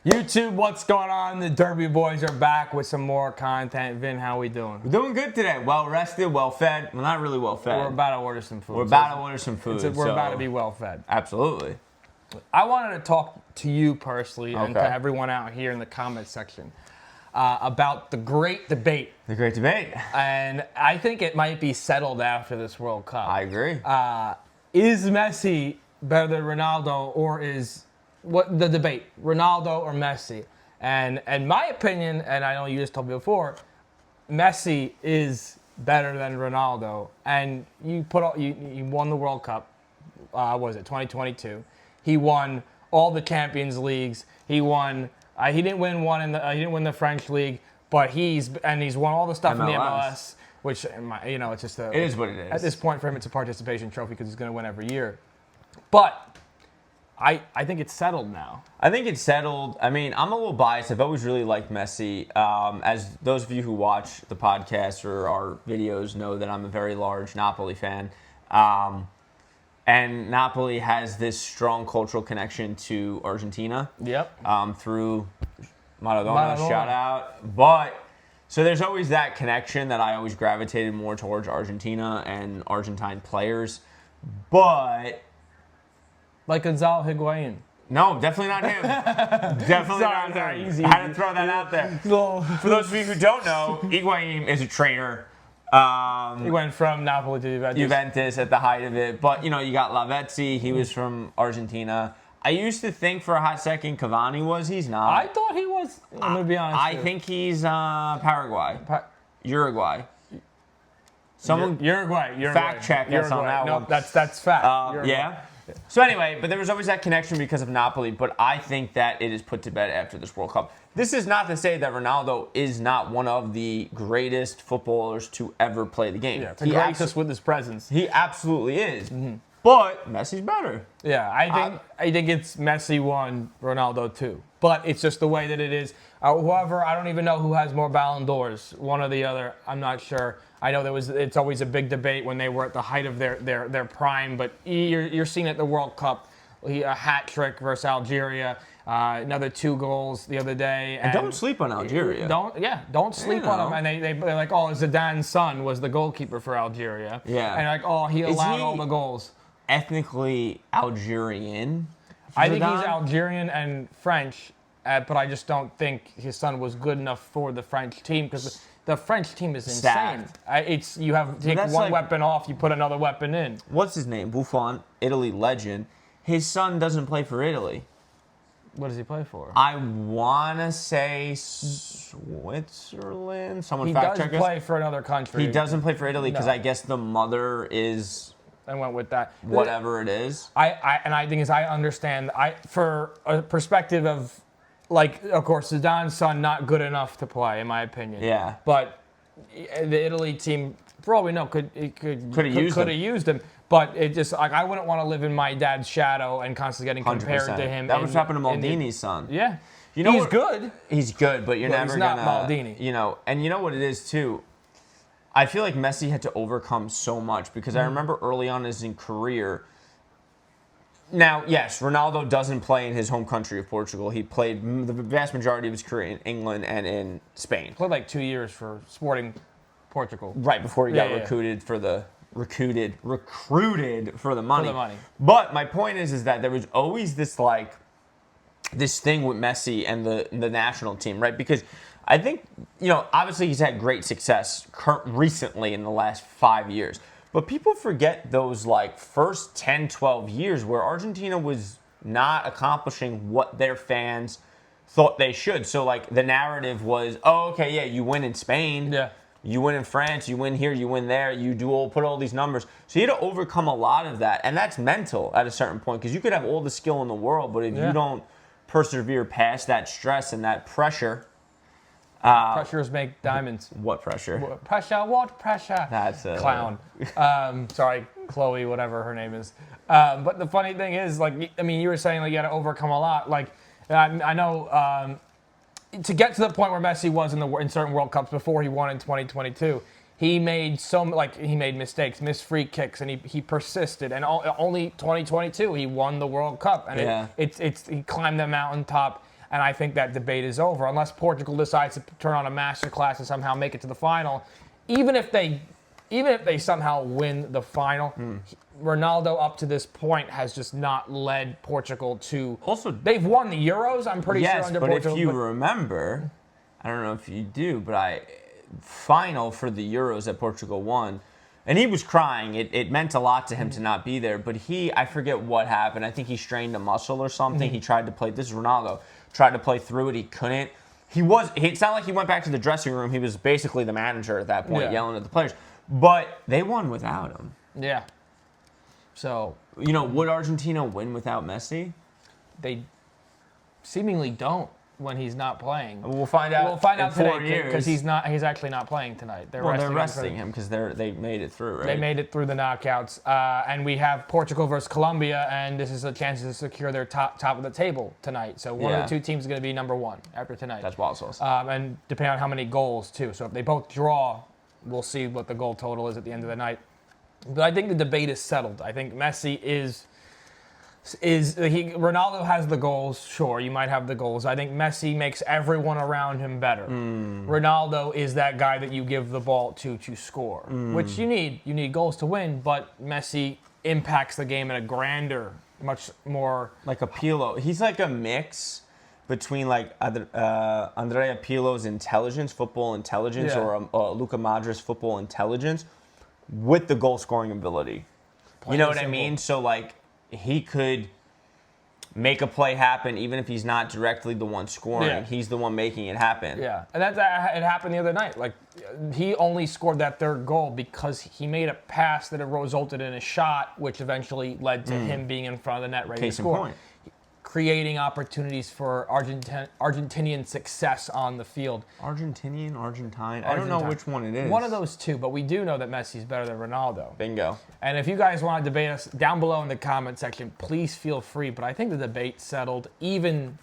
YouTube, what's going on? The Derby Boys are back with some more content. Vin, how we doing? We're doing good today. Well rested, well fed. Well, not really well fed. We're about to order some food. We're about to order some food. We're about to be well fed. Absolutely. I wanted to talk to you personally and to Okay. everyone out here in the comment section about the great debate. The great debate. And I think it might be settled after this World Cup. I agree. Is Messi better than Ronaldo, or is what the debate, Ronaldo or Messi? And my opinion, and I know you just told me before, Messi is better than Ronaldo. And you won the World Cup. What was it 2022? He won all the Champions Leagues. He won. He didn't win one in the. He didn't win the French league, but he's won all the stuff in the MLS. Which, it's just it is what it is. At this point, for him, it's a participation trophy because he's going to win every year. But I think it's settled now. I think it's settled. I mean, I'm a little biased. I've always really liked Messi. As those of you who watch the podcast or our videos know that I'm a very large Napoli fan. And Napoli has this strong cultural connection to Argentina. Yep. Through Maradona, shout out. But, so there's always that connection that I always gravitated more towards Argentina and Argentine players. But like Gonzalo Higuain. no, definitely not him. Definitely not him. Easy. I had to throw that out there. For those of you who don't know, Higuain is a traitor. He went from Napoli to Juventus at the height of it. But, you got Lavezzi. He was from Argentina. I used to think for a hot second Cavani was. He's not. I thought he was. I'm going to be honest. I think he's Paraguay. Uruguay. Someone Uruguay. fact check us on that one. That's fact. Yeah. So anyway, but there was always that connection because of Napoli, but I think that it is put to bed after this World Cup. This is not to say that Ronaldo is not one of the greatest footballers to ever play the game. Yeah, to grace us with his presence. He absolutely is. Mm-hmm. But Messi's better. Yeah, I think it's Messi 1, Ronaldo 2. But it's just the way that it is. Whoever, I don't even know who has more Ballon d'Ors, one or the other. I'm not sure. I know it's always a big debate when they were at the height of their prime. But you're seeing at the World Cup, a hat trick versus Algeria, another 2 goals the other day. And don't sleep on Algeria. Don't sleep on them. And they're like, Zidane's son was the goalkeeper for Algeria. Yeah. And he allowed all the goals. Ethnically Algerian? I think he's Algerian and French, but I just don't think his son was good enough for the French team because the French team is insane. You have to take one weapon off, you put another weapon in. What's his name? Buffon, Italy legend. His son doesn't play for Italy. What does he play for? I want to say Switzerland. Someone fact check us. He does play for another country. He doesn't play for Italy because I guess the mother is... I went with that. Whatever it is. I think I understand. For a perspective of, of course, Zidane's son not good enough to play, in my opinion. Yeah. But the Italy team, for all we know, could have used him. But it just I wouldn't want to live in my dad's shadow and constantly getting compared 100%. to him. That was happening to Maldini's son. Yeah. He's good. He's good, but you're never he's not gonna. Maldini. And you know what it is too. I feel like Messi had to overcome so much because I remember early on in his career. Now, yes, Ronaldo doesn't play in his home country of Portugal. He played the vast majority of his career in England and in Spain. Played 2 years for Sporting Portugal. Right before he got recruited for the money. But my point is that there was always this thing with Messi and the national team, right? Because I think, obviously he's had great success recently in the last 5 years. But people forget those, first 10, 12 years where Argentina was not accomplishing what their fans thought they should. So, the narrative was, you win in Spain. Yeah. You win in France. You win here. You win there. You put all these numbers. So you had to overcome a lot of that. And that's mental at a certain point because you could have all the skill in the world, but if you don't persevere past that stress and that pressure... Pressures make diamonds. What pressure? What pressure? That's a... Clown. Sorry, Chloe, whatever her name is. But the funny thing is, you were saying you got to overcome a lot. I know to get to the point where Messi was in certain World Cups before he won in 2022, he made he made mistakes, missed free kicks, and he persisted. And only 2022 he won the World Cup, and he climbed the mountaintop. and I think that debate is over unless Portugal decides to turn on a masterclass and somehow make it to the final. Even if they somehow win the final, Ronaldo up to this point has just not led Portugal to. Also, they've won the Euros. I'm pretty sure under but Portugal. if you remember, I don't know if you do, but final for the Euros that Portugal won. And he was crying. It meant a lot to him to not be there. But I forget what happened. I think he strained a muscle or something. He tried to play. This is Ronaldo. Tried to play through it. He couldn't. It's not like he went back to the dressing room. He was basically the manager at that point, yelling at the players. But they won without him. Yeah. So. Would Argentina win without Messi? They seemingly don't when he's not playing. We'll find out. We'll find out today today because he's actually not playing tonight. They're resting him because they made it through, right? They made it through the knockouts, and we have Portugal versus Colombia, and this is a chance to secure their top of the table tonight. So one of the two teams is going to be number one after tonight. That's wild sauce. And depending on how many goals too. So if they both draw, we'll see what the goal total is at the end of the night. But I think the debate is settled. I think Messi Ronaldo has the goals, sure, you might have the goals. I think Messi makes everyone around him better. Ronaldo is that guy that you give the ball to score, which you need. You need goals to win, but Messi impacts the game in a grander, much more... Like a Pirlo. He's like a mix between like Andrea Pirlo's intelligence, football intelligence, or Luka Modric's football intelligence with the goal-scoring ability. You know what I mean? So like... he could make a play happen even if he's not directly the one scoring. Yeah. He's the one making it happen. Yeah, and it happened the other night. Like, he only scored that third goal because he made a pass that resulted in a shot, which eventually led to him being in front of the net ready to score. Case in point. Creating opportunities for Argentinian success on the field. Argentine? I don't know which one it is. One of those two, but we do know that Messi's better than Ronaldo. Bingo. And if you guys want to debate us down below in the comment section, please feel free. But I think the debate's settled even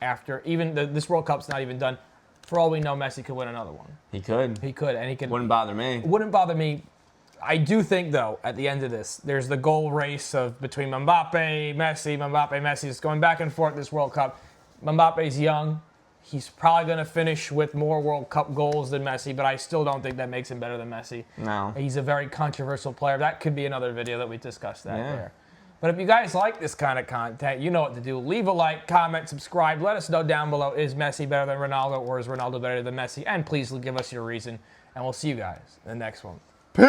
after, this World Cup's not even done. For all we know, Messi could win another one. He could. And he could. Wouldn't bother me. Wouldn't bother me. I do think, though, at the end of this, there's the goal race between Mbappe, Messi is going back and forth this World Cup. Mbappe's young. He's probably going to finish with more World Cup goals than Messi, but I still don't think that makes him better than Messi. No. He's a very controversial player. That could be another video that we discuss that there. But if you guys like this kind of content, you know what to do. Leave a like, comment, subscribe. Let us know down below, is Messi better than Ronaldo or is Ronaldo better than Messi? And please give us your reason. And we'll see you guys in the next one. Peace!